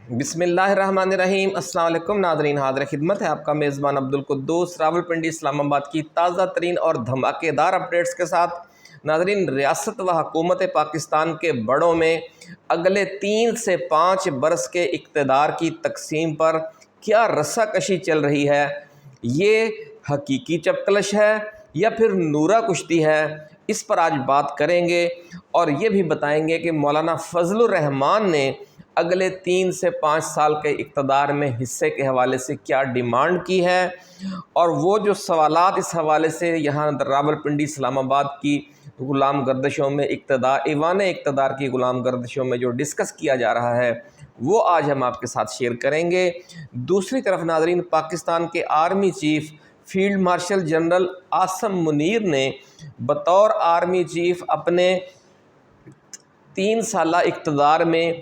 بسم اللہ الرحمن الرحیم۔ السلام علیکم ناظرین، حاضر خدمت ہے آپ کا میزبان عبدالقدوس راولپنڈی اسلام آباد کی تازہ ترین اور دھماکے دار اپڈیٹس کے ساتھ۔ ناظرین، ریاست و حکومت پاکستان کے بڑوں میں اگلے 3 سے 5 برس کے اقتدار کی تقسیم پر کیا رسا کشی چل رہی ہے؟ یہ حقیقی چپکلش ہے یا پھر نورا کشتی ہے؟ اس پر آج بات کریں گے اور یہ بھی بتائیں گے کہ مولانا فضل الرحمان نے اگلے 3 سے 5 سال کے اقتدار میں حصے کے حوالے سے کیا ڈیمانڈ کی ہے، اور وہ جو سوالات اس حوالے سے یہاں راولپنڈی اسلام آباد کی غلام گردشوں میں ایوان اقتدار کی غلام گردشوں میں جو ڈسکس کیا جا رہا ہے وہ آج ہم آپ کے ساتھ شیئر کریں گے۔ دوسری طرف ناظرین، پاکستان کے army chief field marshal general Asim Munir نے بطور آرمی چیف اپنے 3 سالہ اقتدار میں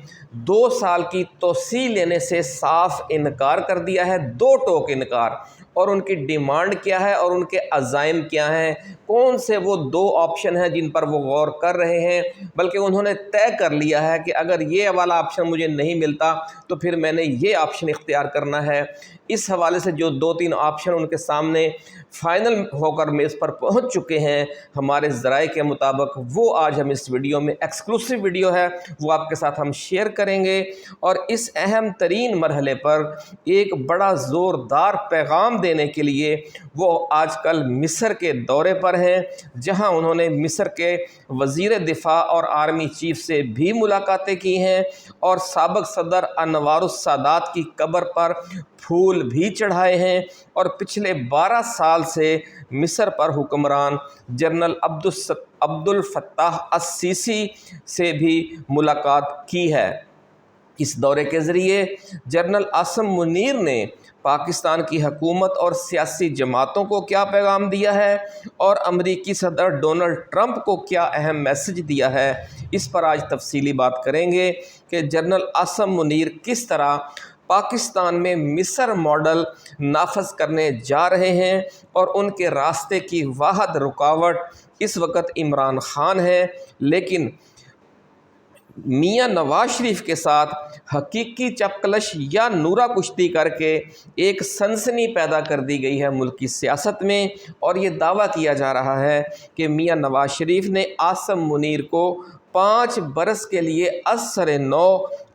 2 سال کی توسیع لینے سے صاف انکار کر دیا ہے، 2 ٹوک انکار۔ اور ان کی ڈیمانڈ کیا ہے اور ان کے عزائم کیا ہیں، کون سے وہ 2 آپشن ہیں جن پر وہ غور کر رہے ہیں، بلکہ انہوں نے طے کر لیا ہے کہ اگر یہ والا آپشن مجھے نہیں ملتا تو پھر میں نے یہ آپشن اختیار کرنا ہے۔ اس حوالے سے جو 2-3 آپشن ان کے سامنے فائنل ہو کر میز پر پہنچ چکے ہیں ہمارے ذرائع کے مطابق، وہ آج ہم اس ویڈیو میں ایکسکلوسیو ویڈیو ہے وہ آپ کے ساتھ ہم شیئر کریں گے۔ اور اس اہم ترین مرحلے پر ایک بڑا زوردار پیغام دینے کے لیے وہ آج کل مصر کے دورے پر ہیں، جہاں انہوں نے مصر کے وزیر دفاع اور آرمی چیف سے بھی ملاقاتیں کی ہیں، اور سابق صدر انوار السادات کی قبر پر پھول بھی چڑھائے ہیں، اور پچھلے 12 سال سے مصر پر حکمران جنرل عبد الفتاح السیسی سے بھی ملاقات کی ہے۔ اس دورے کے ذریعے جنرل عاصم منیر نے پاکستان کی حکومت اور سیاسی جماعتوں کو کیا پیغام دیا ہے، اور امریکی صدر ڈونلڈ ٹرمپ کو کیا اہم میسج دیا ہے، اس پر آج تفصیلی بات کریں گے کہ جنرل عاصم منیر کس طرح پاکستان میں مصر ماڈل نافذ کرنے جا رہے ہیں، اور ان کے راستے کی واحد رکاوٹ اس وقت عمران خان ہے۔ لیکن میاں نواز شریف کے ساتھ حقیقی چپکلش یا نورا کشتی کر کے ایک سنسنی پیدا کر دی گئی ہے ملک کی سیاست میں، اور یہ دعویٰ کیا جا رہا ہے کہ میاں نواز شریف نے عاصم منیر کو 5 برس کے لیے ازسر نو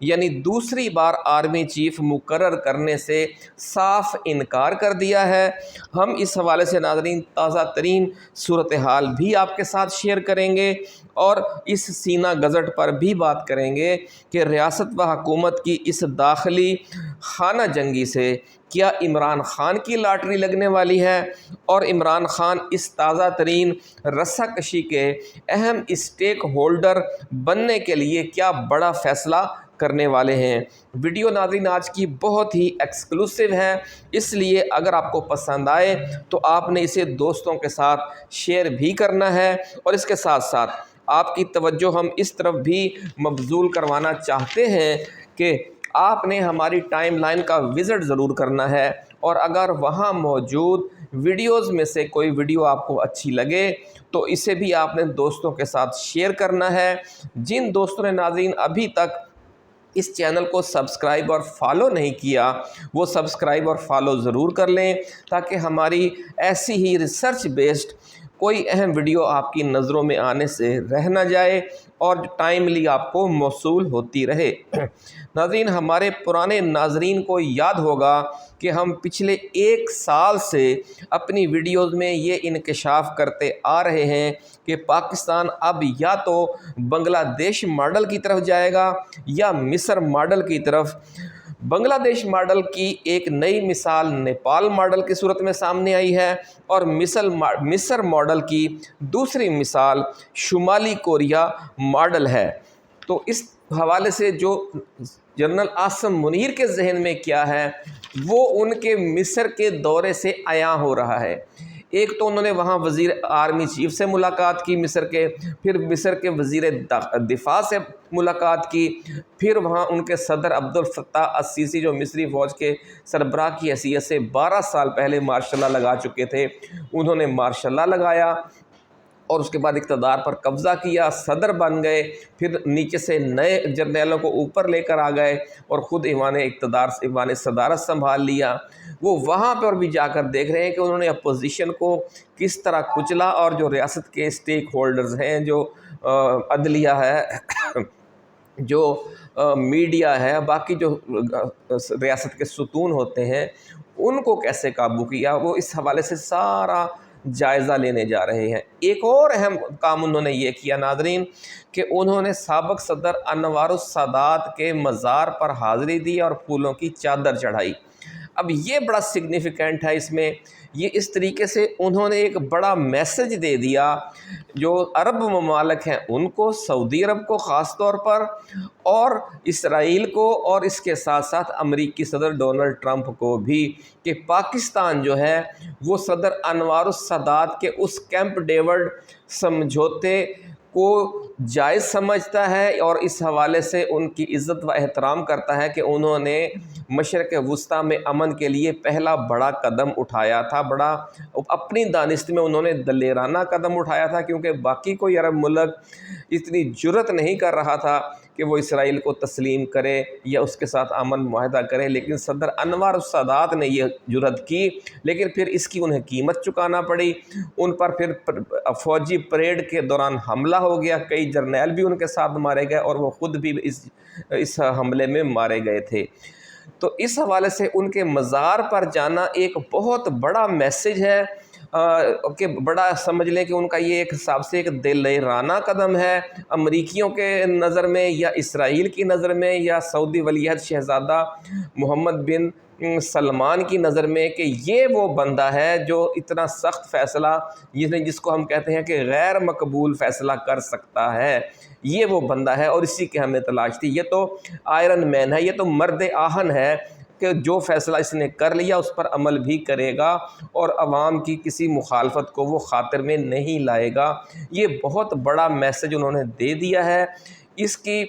یعنی دوسری بار آرمی چیف مقرر کرنے سے صاف انکار کر دیا ہے۔ ہم اس حوالے سے ناظرین تازہ ترین صورتحال بھی آپ کے ساتھ شیئر کریں گے، اور اس سینہ گزٹ پر بھی بات کریں گے کہ ریاست و حکومت کی اس داخلی خانہ جنگی سے کیا عمران خان کی لاٹری لگنے والی ہے، اور عمران خان اس تازہ ترین رسا کشی کے اہم اسٹیک ہولڈر بننے کے لیے کیا بڑا فیصلہ کرنے والے ہیں۔ ویڈیو ناظرین آج کی بہت ہی ایکسکلوسیو ہے، اس لیے اگر آپ کو پسند آئے تو آپ نے اسے دوستوں کے ساتھ شیئر بھی کرنا ہے، اور اس کے ساتھ ساتھ آپ کی توجہ ہم اس طرف بھی مبذول کروانا چاہتے ہیں کہ آپ نے ہماری ٹائم لائن کا وزٹ ضرور کرنا ہے، اور اگر وہاں موجود ویڈیوز میں سے کوئی ویڈیو آپ کو اچھی لگے تو اسے بھی آپ نے دوستوں کے ساتھ شیئر کرنا ہے۔ جن دوستوں نے ناظرین ابھی تک اس چینل کو سبسکرائب اور فالو نہیں کیا وہ سبسکرائب اور فالو ضرور کر لیں، تاکہ ہماری ایسی ہی ریسرچ بیسڈ کوئی اہم ویڈیو آپ کی نظروں میں آنے سے رہ نہ جائے اور ٹائملی آپ کو موصول ہوتی رہے۔ ناظرین، ہمارے پرانے ناظرین کو یاد ہوگا کہ ہم پچھلے 1 سال سے اپنی ویڈیوز میں یہ انکشاف کرتے آ رہے ہیں کہ پاکستان اب یا تو بنگلہ دیش ماڈل کی طرف جائے گا یا مصر ماڈل کی طرف۔ بنگلہ دیش ماڈل کی ایک نئی مثال نیپال ماڈل کی صورت میں سامنے آئی ہے، اور مصر ماڈل کی دوسری مثال شمالی کوریا ماڈل ہے۔ تو اس حوالے سے جو جنرل عاصم منیر کے ذہن میں کیا ہے وہ ان کے مصر کے دورے سے عیاں ہو رہا ہے۔ ایک تو انہوں نے وہاں وزیر آرمی چیف سے ملاقات کی مصر کے، پھر مصر کے وزیر دفاع سے ملاقات کی، پھر وہاں ان کے صدر عبد الفتاح السیسی جو مصری فوج کے سربراہ کی حیثیت سے 12 سال پہلے مارشل لا لگا چکے تھے، انہوں نے مارشل لا لگایا۔ اور اس کے بعد اقتدار پر قبضہ کیا، صدر بن گئے، پھر نیچے سے نئے جرنیلوں کو اوپر لے کر آ گئے اور خود ایوان صدارت سنبھال لیا۔ وہ وہاں پر بھی جا کر دیکھ رہے ہیں کہ انہوں نے اپوزیشن کو کس طرح کچلا، اور جو ریاست کے اسٹیک ہولڈرز ہیں، جو عدلیہ ہے، جو میڈیا ہے، باقی جو ریاست کے ستون ہوتے ہیں، ان کو کیسے قابو کیا، وہ اس حوالے سے سارا جائزہ لینے جا رہے ہیں۔ ایک اور اہم کام انہوں نے یہ کیا ناظرین کہ انہوں نے سابق صدر انوار السادات کے مزار پر حاضری دی اور پھولوں کی چادر چڑھائی۔ اب یہ بڑا سگنیفیکنٹ ہے، اس میں یہ اس طریقے سے انہوں نے ایک بڑا میسج دے دیا جو عرب ممالک ہیں ان کو، سعودی عرب کو خاص طور پر، اور اسرائیل کو، اور اس کے ساتھ ساتھ امریکی صدر ڈونلڈ ٹرمپ کو بھی، کہ پاکستان جو ہے وہ صدر انوار السادات کے اس کیمپ ڈیوڈ سمجھوتے کو جائز سمجھتا ہے، اور اس حوالے سے ان کی عزت و احترام کرتا ہے کہ انہوں نے مشرق وسطیٰ میں امن کے لیے پہلا بڑا قدم اٹھایا تھا، بڑا اپنی دانست میں انہوں نے دلیرانہ قدم اٹھایا تھا، کیونکہ باقی کوئی عرب ملک اتنی جرت نہیں کر رہا تھا کہ وہ اسرائیل کو تسلیم کرے یا اس کے ساتھ امن معاہدہ کرے، لیکن صدر انوار السادات نے یہ جرت کی، لیکن پھر اس کی انہیں قیمت چکانا پڑی۔ ان پر پھر فوجی پریڈ کے دوران حملہ ہو گیا، کئی جرنیل بھی ان کے ساتھ مارے گئے، اور وہ خود بھی اس حملے میں مارے گئے تھے۔ تو اس حوالے سے ان کے مزار پر جانا ایک بہت بڑا میسج ہے، کہ بڑا سمجھ لیں کہ ان کا یہ ایک حساب سے ایک دلیرانہ قدم ہے امریکیوں کے نظر میں، یا اسرائیل کی نظر میں، یا سعودی ولیعہد شہزادہ محمد بن سلمان کی نظر میں، کہ یہ وہ بندہ ہے جو اتنا سخت فیصلہ، جس کو ہم کہتے ہیں کہ غیر مقبول فیصلہ کر سکتا ہے، یہ وہ بندہ ہے، اور اسی کی ہمیں تلاش تھی۔ یہ تو آئرن مین ہے، یہ تو مرد آہن ہے کہ جو فیصلہ اس نے کر لیا اس پر عمل بھی کرے گا، اور عوام کی کسی مخالفت کو وہ خاطر میں نہیں لائے گا۔ یہ بہت بڑا میسج انہوں نے دے دیا ہے۔ اس کی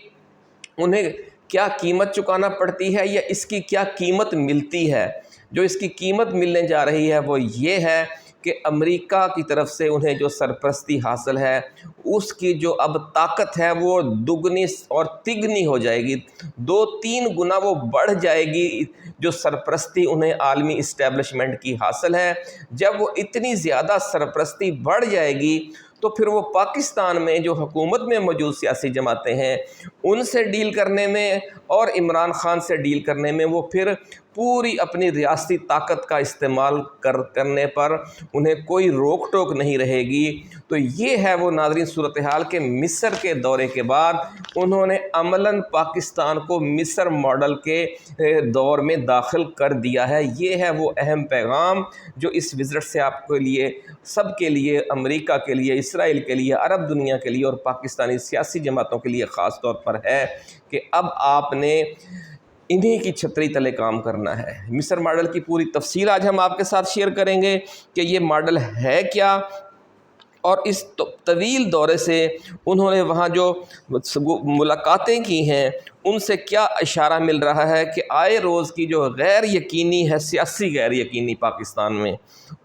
انہیں کیا قیمت چکانا پڑتی ہے، یا اس کی کیا قیمت ملتی ہے؟ جو اس کی قیمت ملنے جا رہی ہے وہ یہ ہے کہ امریکہ کی طرف سے انہیں جو سرپرستی حاصل ہے، اس کی جو اب طاقت ہے وہ دگنی اور تگنی ہو جائے گی، 2-3 گنا وہ بڑھ جائے گی، جو سرپرستی انہیں عالمی اسٹیبلشمنٹ کی حاصل ہے۔ جب وہ اتنی زیادہ سرپرستی بڑھ جائے گی تو پھر وہ پاکستان میں جو حکومت میں موجود سیاسی جماعتیں ہیں ان سے ڈیل کرنے میں، اور عمران خان سے ڈیل کرنے میں، وہ پھر پوری اپنی ریاستی طاقت کا استعمال کرنے پر انہیں کوئی روک ٹوک نہیں رہے گی۔ تو یہ ہے وہ ناظرین صورتحال کہ مصر کے دورے کے بعد انہوں نے عملاً پاکستان کو مصر ماڈل کے دور میں داخل کر دیا ہے۔ یہ ہے وہ اہم پیغام جو اس وزٹ سے آپ کے لیے، سب کے لیے، امریکہ کے لیے، اسرائیل کے لیے، عرب دنیا کے لیے، اور پاکستانی سیاسی جماعتوں کے لیے خاص طور پر ہے، کہ اب آپ نے انہی کی چھتری تلے کام کرنا ہے۔ مصر ماڈل کی پوری تفصیل آج ہم آپ کے ساتھ شیئر کریں گے کہ یہ ماڈل ہے کیا، اور اس طویل دورے سے انہوں نے وہاں جو ملاقاتیں کی ہیں ان سے کیا اشارہ مل رہا ہے کہ آئے روز کی جو غیر یقینی ہے، سیاسی غیر یقینی پاکستان میں،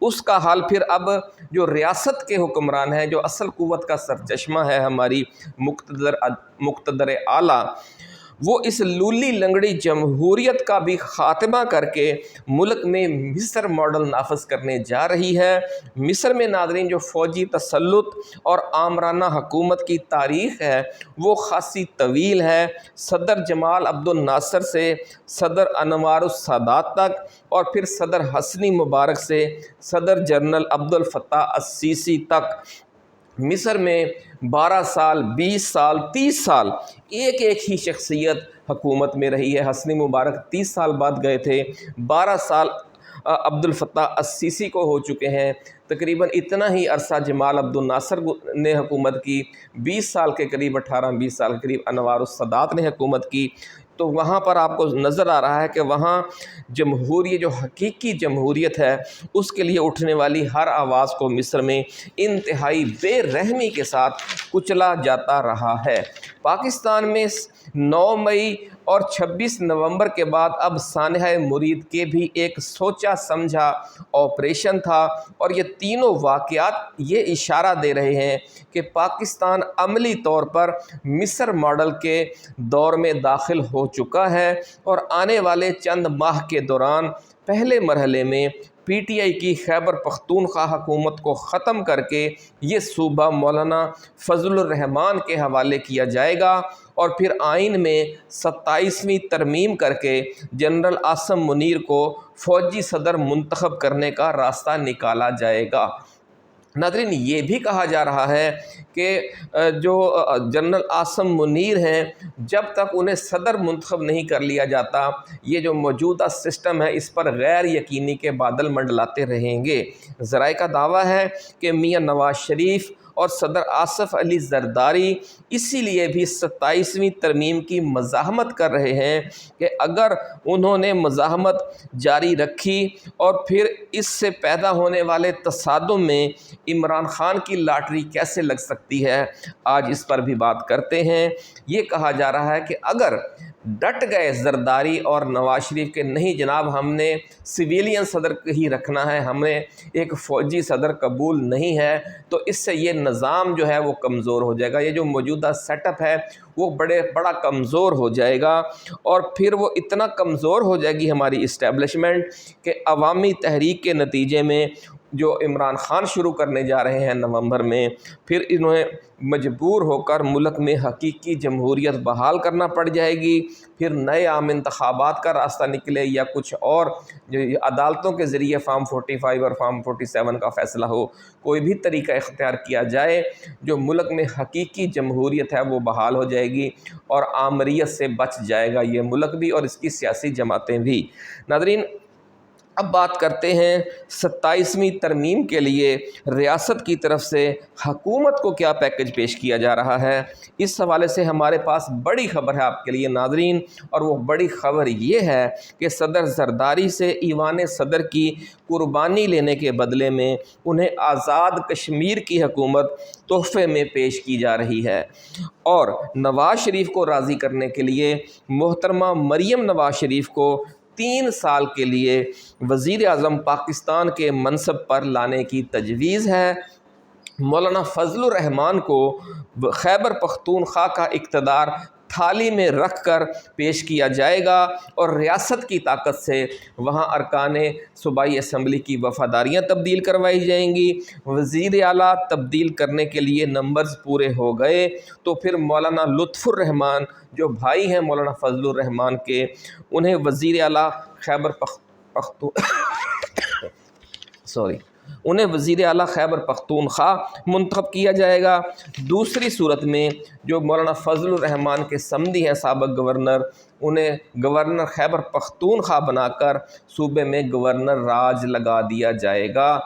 اس کا حال پھر اب جو ریاست کے حکمران ہیں، جو اصل قوت کا سرچشمہ ہے ہماری مقتدر اعلیٰ، وہ اس لولی لنگڑی جمہوریت کا بھی خاتمہ کر کے ملک میں مصر ماڈل نافذ کرنے جا رہی ہے۔ مصر میں ناظرین جو فوجی تسلط اور آمرانہ حکومت کی تاریخ ہے وہ خاصی طویل ہے، صدر جمال عبد الناصر سے صدر انوار السادات تک، اور پھر صدر حسنی مبارک سے صدر جنرل عبد الفتاح السیسی تک۔ مصر میں 12 سال، 20 سال، 30 سال ایک ہی شخصیت حکومت میں رہی ہے۔ حسنی مبارک 30 سال بعد گئے تھے، 12 سال عبد الفتاح السیسی کو ہو چکے ہیں، تقریباً اتنا ہی عرصہ جمال عبد الناصر نے حکومت کی، 20 سال کے قریب، 18-20 سال کے قریب انوار السادات نے حکومت کی۔ تو وہاں پر آپ کو نظر آ رہا ہے کہ وہاں جمہوریت، جو حقیقی جمہوریت ہے، اس کے لیے اٹھنے والی ہر آواز کو مصر میں انتہائی بے رحمی کے ساتھ کچلا جاتا رہا ہے۔ پاکستان میں 9 مئی اور 26 نومبر کے بعد اب سانحہ مرید کے بھی ایک سوچا سمجھا آپریشن تھا، اور یہ تینوں واقعات یہ اشارہ دے رہے ہیں کہ پاکستان عملی طور پر مصر ماڈل کے دور میں داخل ہو چکا ہے، اور آنے والے چند ماہ کے دوران پہلے مرحلے میں پی ٹی آئی کی خیبر پختونخوا حکومت کو ختم کر کے یہ صوبہ مولانا فضل الرحمان کے حوالے کیا جائے گا، اور پھر آئین میں 27ویں ترمیم کر کے جنرل عاصم منیر کو فوجی صدر منتخب کرنے کا راستہ نکالا جائے گا۔ ناظرین، یہ بھی کہا جا رہا ہے کہ جو جنرل عاصم منیر ہیں، جب تک انہیں صدر منتخب نہیں کر لیا جاتا، یہ جو موجودہ سسٹم ہے اس پر غیر یقینی کے بادل منڈلاتے رہیں گے۔ ذرائع کا دعویٰ ہے کہ میاں نواز شریف اور صدر آصف علی زرداری اسی لیے بھی 27ویں ترمیم کی مزاحمت کر رہے ہیں کہ اگر انہوں نے مزاحمت جاری رکھی اور پھر اس سے پیدا ہونے والے تصادم میں عمران خان کی لاٹری کیسے لگ سکتی ہے، آج اس پر بھی بات کرتے ہیں۔ یہ کہا جا رہا ہے کہ اگر ڈٹ گئے زرداری اور نواز شریف کے نہیں جناب ہم نے سویلین صدر ہی رکھنا ہے، ہمیں ایک فوجی صدر قبول نہیں ہے، تو اس سے یہ نظام جو ہے وہ کمزور ہو جائے گا، یہ جو موجودہ سیٹ اپ ہے وہ بڑا کمزور ہو جائے گا، اور پھر وہ اتنا کمزور ہو جائے گی ہماری اسٹیبلشمنٹ کہ عوامی تحریک کے نتیجے میں جو عمران خان شروع کرنے جا رہے ہیں نومبر میں، پھر انہیں مجبور ہو کر ملک میں حقیقی جمہوریت بحال کرنا پڑ جائے گی، پھر نئے عام انتخابات کا راستہ نکلے یا کچھ اور جو عدالتوں کے ذریعے فارم 45 اور فارم 47 کا فیصلہ ہو، کوئی بھی طریقہ اختیار کیا جائے جو ملک میں حقیقی جمہوریت ہے وہ بحال ہو جائے گی، اور آمریت سے بچ جائے گا یہ ملک بھی اور اس کی سیاسی جماعتیں بھی۔ ناظرین، اب بات کرتے ہیں 27ویں ترمیم کے لیے ریاست کی طرف سے حکومت کو کیا پیکج پیش کیا جا رہا ہے۔ اس حوالے سے ہمارے پاس بڑی خبر ہے آپ کے لیے ناظرین، اور وہ بڑی خبر یہ ہے کہ صدر زرداری سے ایوان صدر کی قربانی لینے کے بدلے میں انہیں آزاد کشمیر کی حکومت تحفے میں پیش کی جا رہی ہے، اور نواز شریف کو راضی کرنے کے لیے محترمہ مریم نواز شریف کو 3 سال کے لیے وزیر اعظم پاکستان کے منصب پر لانے کی تجویز ہے۔ مولانا فضل الرحمان کو خیبر پختونخوا کا اقتدار تھالی میں رکھ کر پیش کیا جائے گا، اور ریاست کی طاقت سے وہاں ارکان صوبائی اسمبلی کی وفاداریاں تبدیل کروائی جائیں گی۔ وزیر اعلیٰ تبدیل کرنے کے لیے نمبرز پورے ہو گئے تو پھر مولانا لطف الرحمان جو بھائی ہیں مولانا فضل الرحمان کے، انہیں وزیر اعلیٰ خیبر پختونخوا منتخب کیا جائے گا۔ دوسری صورت میں جو مولانا فضل الرحمان کے سمدی ہیں سابق گورنر، انہیں گورنر خیبر پختونخوا بنا کر صوبے میں گورنر راج لگا دیا جائے گا۔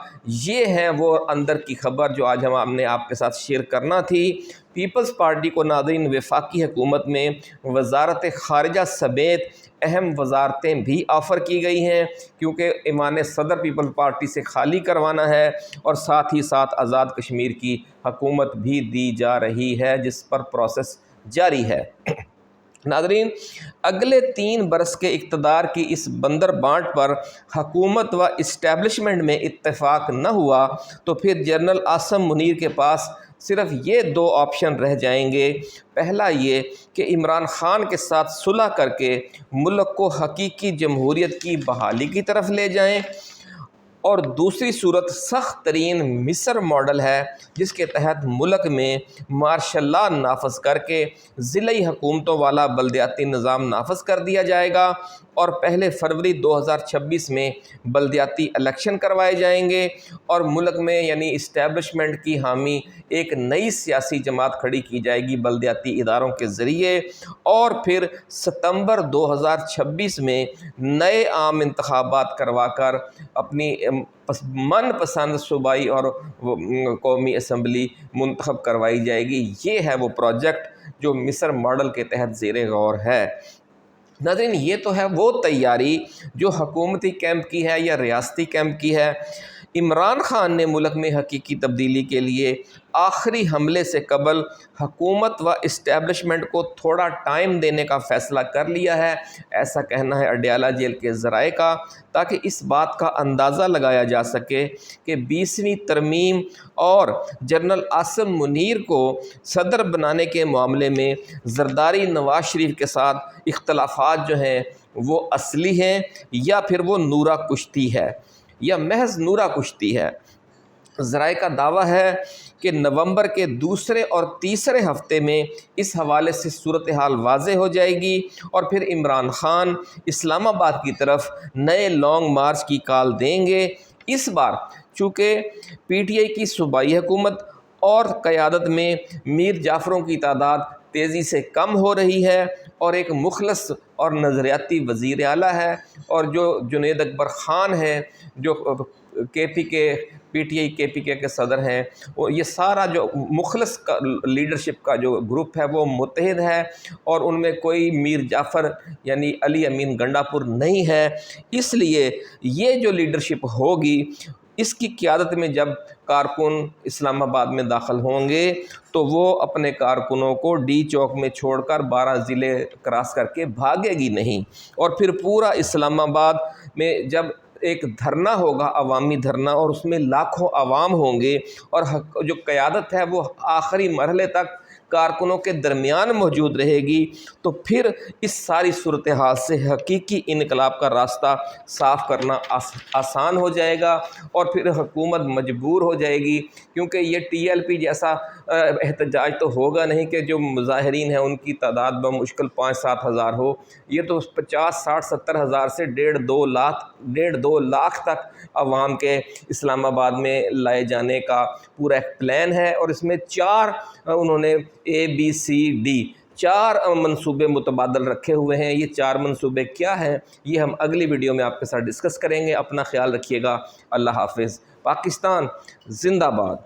یہ ہے وہ اندر کی خبر جو آج ہم نے آپ کے ساتھ شیئر کرنا تھی۔ پیپلز پارٹی کو ناظرین وفاقی حکومت میں وزارت خارجہ سمیت اہم وزارتیں بھی آفر کی گئی ہیں، کیونکہ ایوان صدر پیپل پارٹی سے خالی کروانا ہے، اور ساتھ ہی ساتھ آزاد کشمیر کی حکومت بھی دی جا رہی ہے جس پر پروسیس جاری ہے۔ ناظرین، اگلے 3 برس کے اقتدار کی اس بندر بانٹ پر حکومت و اسٹیبلشمنٹ میں اتفاق نہ ہوا تو پھر جنرل عاصم منیر کے پاس صرف یہ 2 آپشن رہ جائیں گے۔ پہلا یہ کہ عمران خان کے ساتھ صلح کر کے ملک کو حقیقی جمہوریت کی بحالی کی طرف لے جائیں، اور دوسری صورت سخت ترین مصر ماڈل ہے جس کے تحت ملک میں مارشل لا نافذ کر کے ضلعی حکومتوں والا بلدیاتی نظام نافذ کر دیا جائے گا، اور 1 فروری 2026 میں بلدیاتی الیکشن کروائے جائیں گے، اور ملک میں یعنی اسٹیبلشمنٹ کی حامی ایک نئی سیاسی جماعت کھڑی کی جائے گی بلدیاتی اداروں کے ذریعے، اور پھر ستمبر 2026 میں نئے عام انتخابات کروا کر اپنی من پسند صوبائی اور قومی اسمبلی منتخب کروائی جائے گی۔ یہ ہے وہ پروجیکٹ جو مصر ماڈل کے تحت زیر غور ہے۔ ناظرین، یہ تو ہے وہ تیاری جو حکومتی کیمپ کی ہے یا ریاستی کیمپ کی ہے۔ عمران خان نے ملک میں حقیقی تبدیلی کے لیے آخری حملے سے قبل حکومت و اسٹیبلشمنٹ کو تھوڑا ٹائم دینے کا فیصلہ کر لیا ہے، ایسا کہنا ہے اڈیالہ جیل کے ذرائع کا، تاکہ اس بات کا اندازہ لگایا جا سکے کہ 20ویں ترمیم اور جنرل عاصم منیر کو صدر بنانے کے معاملے میں زرداری نواز شریف کے ساتھ اختلافات جو ہیں وہ اصلی ہیں یا پھر وہ نورہ کشتی ہے یا محض نورہ کشتی ہے۔ ذرائع کا دعویٰ ہے کہ نومبر کے دوسرے اور تیسرے ہفتے میں اس حوالے سے صورتحال واضح ہو جائے گی اور پھر عمران خان اسلام آباد کی طرف نئے لانگ مارچ کی کال دیں گے۔ اس بار چونکہ پی ٹی آئی کی صوبائی حکومت اور قیادت میں میر جعفروں کی تعداد تیزی سے کم ہو رہی ہے اور ایک مخلص اور نظریاتی وزیر اعلیٰ ہے، اور جو جنید اکبر خان ہے جو کے پی کے پی ٹی آئی کے پی کے صدر ہیں، وہ یہ سارا جو مخلص کا لیڈرشپ کا جو گروپ ہے وہ متحد ہے، اور ان میں کوئی میر جعفر یعنی علی امین گنڈا پور نہیں ہے۔ اس لیے یہ جو لیڈرشپ ہوگی، اس کی قیادت میں جب کارکن اسلام آباد میں داخل ہوں گے تو وہ اپنے کارکنوں کو ڈی چوک میں چھوڑ کر 12 ضلع کراس کر کے بھاگے گی نہیں، اور پھر پورا اسلام آباد میں جب ایک دھرنا ہوگا، عوامی دھرنا، اور اس میں لاکھوں عوام ہوں گے، اور جو قیادت ہے وہ آخری مرحلے تک کارکنوں کے درمیان موجود رہے گی، تو پھر اس ساری صورتحال سے حقیقی انقلاب کا راستہ صاف کرنا آسان ہو جائے گا، اور پھر حکومت مجبور ہو جائے گی، کیونکہ یہ ٹی ایل پی جیسا احتجاج تو ہوگا نہیں کہ جو مظاہرین ہیں ان کی تعداد بمشکل 5-7 ہزار ہو، یہ تو 50-60-70 ہزار سے 1.5-2 لاکھ تک عوام کے اسلام آباد میں لائے جانے کا پورا ایک پلان ہے، اور اس میں 4 انہوں نے ABCD 4 منصوبے متبادل رکھے ہوئے ہیں۔ یہ 4 منصوبے کیا ہیں یہ ہم اگلی ویڈیو میں آپ کے ساتھ ڈسکس کریں گے۔ اپنا خیال رکھیے گا۔ اللہ حافظ۔ پاکستان زندہ باد۔